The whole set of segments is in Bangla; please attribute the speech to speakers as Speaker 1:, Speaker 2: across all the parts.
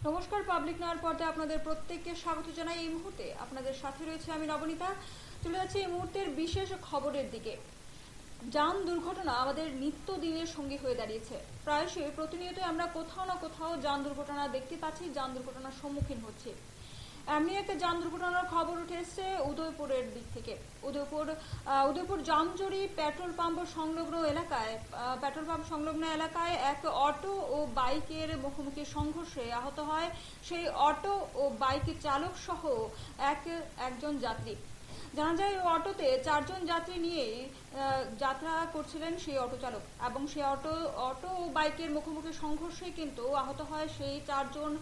Speaker 1: নমস্কার, পাবলিক নয়ার পর্দায় আপনাদের প্রত্যেককে স্বাগত জানাই। এই মুহূর্তে আপনাদের সাথে রয়েছে আমি নবনীতা। চলে যাচ্ছি এই মুহূর্তের বিশেষ খবরের দিকে। যান দুর্ঘটনা আমাদের নিত্যদিনের সঙ্গী হয়ে দাঁড়িয়েছে। প্রায়শই প্রতিনিয়ত আমরা কোথাও না কোথাও যান দুর্ঘটনা দেখতে পাচ্ছি, যান দুর্ঘটনার সম্মুখীন হচ্ছি। এমনি একটা যান দুর্ঘটনার খবর উঠে এসছে উদয়পুরের দিক থেকে। উদয়পুর জামজড়ি পেট্রোল পাম্প সংলগ্ন এলাকায় এক অটো ও বাইকের মুখোমুখি সংঘর্ষে আহত হয় সেই অটো ও বাইক চালক সহ একজন যাত্রী। জানা যায় অটোতে 4 জন যাত্রী নিয়ে যাত্রা করছিলেন সেই অটো চালক, এবং সেই অটো ও বাইকের মুখোমুখি সংঘর্ষে কিন্তু আহত হয় সেই 4 জন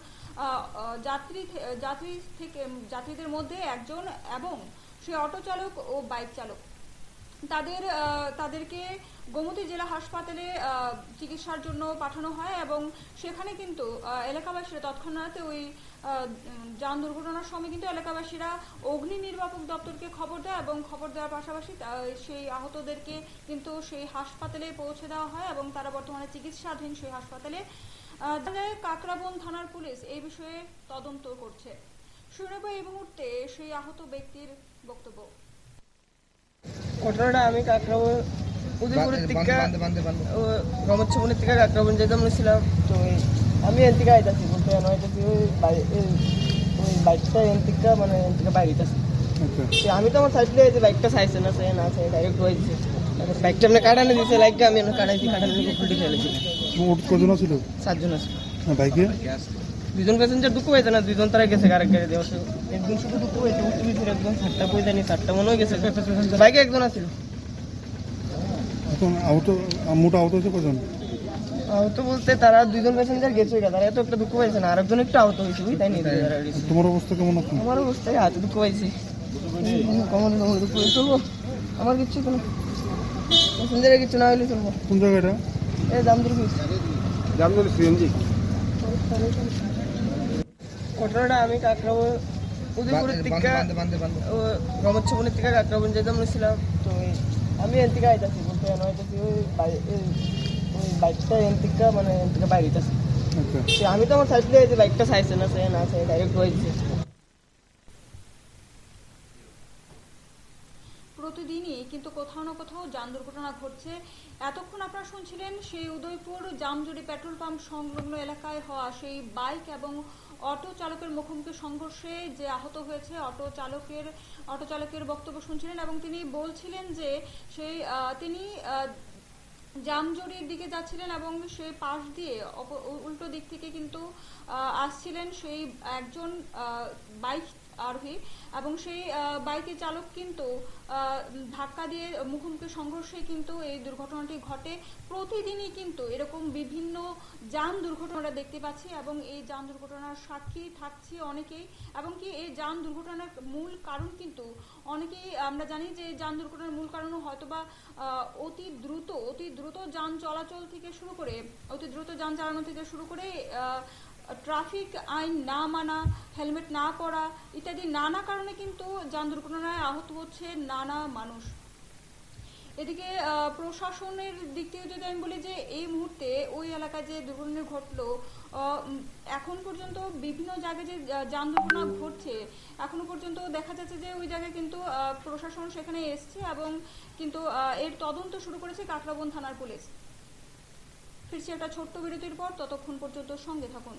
Speaker 1: যাত্রীদের মধ্যে একজন, এবং সেই অটো চালক ও বাইক চালক। তাদেরকে গোমতী জেলা হাসপাতালে চিকিৎসার জন্য পাঠানো হয়, এবং সেখানে কিন্তু এলাকাবাসীরা তৎক্ষণাৎ ওই যান দুর্ঘটনার সময় কিন্তু এলাকাবাসীরা অগ্নি নির্বাপক দপ্তরকে খবর দেয়, এবং খবর দেওয়ার পাশাপাশি সেই আহতদেরকে কিন্তু সেই হাসপাতালে পৌঁছে দেওয়া হয়, এবং তারা বর্তমানে চিকিৎসাধীন সেই হাসপাতালে। কাকরাবন থানার পুলিশ এই বিষয়ে তদন্ত করছে। শুনবো এই মুহূর্তে সেই আহত ব্যক্তির বক্তব্য।
Speaker 2: ঘটনাটা আমি কাকরাবন উদয়পুরের থেকে রমচ্ছপুরের থেকে কাকরাবন যেতে বলেছিলাম। তো আমি এন থেকে আইতাছি বলতে আইতাছি ওই বাইকটা এন থেকে বাইরে আইতাছি। আমি তো আমার সাইডে যে বাইকটা চাইছে না ডাইরেক্ট হয়েছে বাইকটা আপনি কাটানো দিয়েছে, লাইকটা আমি কাটাইছি, কাটানো দিয়ে ফুলটি ফেলেছি।
Speaker 3: কজন ছিল?
Speaker 2: 7 জন আছে।
Speaker 3: বাইকে
Speaker 2: 2 জন প্যাসেঞ্জার দুঃখ হয়েছে না, 2 জন তারা গেছে আরেক গাড়ি দেওয়া। একজন শুধু দুঃখ হয়েছে, একজন 7টা পয়সা নিয়ে 7টা মনে হয়ে গেছে। বাইকে একজন আছিল।
Speaker 3: এখন মোটা আহত হয়েছে কজন?
Speaker 2: আহত বলতে তারা 2 জন প্যাসেঞ্জার গেছে, তারা এত একটা দুঃখ পাইছে না, আরেকজন একটু আহত হয়েছে, তাই নিয়ে।
Speaker 3: তোমার অবস্থা কেমন আছে?
Speaker 2: আমার অবস্থায় হাতে দুঃখ পাইছে, দুঃখ হয়ে চলবো। আমার কিচ্ছু কোনো প্যাসেঞ্জারের কিছু না হলে চলবো।
Speaker 3: কোন জায়গাটা?
Speaker 2: এই জামদুর
Speaker 3: সিএনজি।
Speaker 2: ঘটনাটা আমি কাকরাবন উদয়পুরের থেকে রমচ্ছপুরের থেকে কাকরাবন যেতে বলেছিলাম। তো আমি এন থেকে আইতাছি বলতে আইতাছি ওই বাইকটা এন থেকে বাইরে আইতাছি। আমি তো আমার সাইডে যে বাইকটা চাইছে না ডাইরেক্ট হয়েছে।
Speaker 1: প্রতিদিনই কিন্তু কোথাও না কোথাও যান দুর্ঘটনা ঘটছে। এতক্ষণ আপনারা শুনছিলেন সেই উদয়পুর জামজড়ি পেট্রোল পাম্প সংলগ্ন এলাকায় হওয়া সেই বাইক এবং অটো চালকের মুখোমুখি সংঘর্ষে যে আহত হয়েছে অটো চালকের বক্তব্য শুনছিলেন, এবং তিনি বলছিলেন যে তিনি জামজড়ির দিকে যাচ্ছিলেন, এবং সেই পাশ দিয়ে উল্টো দিক থেকে কিন্তু আসছিলেন সেই একজন বাইক আরোহী, এবং সেই বাইকের চালক কিন্তু ধাক্কা দিয়ে মুখোমুখি সংঘর্ষে কিন্তু এই দুর্ঘটনাটি ঘটে। প্রতিদিনই কিন্তু এরকম বিভিন্ন যান দুর্ঘটনা দেখতে পাচ্ছি, এবং এই যান দুর্ঘটনার সাক্ষী থাকছি অনেকেই, এবং কি এই যান দুর্ঘটনার মূল কারণ কিন্তু অনেকেই আমরা জানি যে যান দুর্ঘটনার মূল কারণ হয়তোবা অতি দ্রুত যান চলাচল থেকে শুরু করে, অতি দ্রুত যান চালানো থেকে শুরু করে ট্রাফিক আইন না মানা, হেলমেট না পরা ইত্যাদি নানা কারণে কিন্তু যান দুর্ঘটনায় আহত হচ্ছে নানা মানুষ। এদিকে প্রশাসনের দিক থেকে যদি আমি বলি যে এই মুহূর্তে ওই এলাকায় যে দুর্ঘটনা ঘটলো, এখন পর্যন্ত বিভিন্ন জায়গায় যে যান দুর্ঘটনা ঘটছে, এখনো পর্যন্ত দেখা যাচ্ছে যে ওই জায়গায় কিন্তু প্রশাসন সেখানে এসছে, এবং কিন্তু এর তদন্ত শুরু করেছে কাকরাবন থানার পুলিশ। ফিরছি একটা ছোট্ট বিরতির পর, ততক্ষণ পর্যন্ত সঙ্গে থাকুন।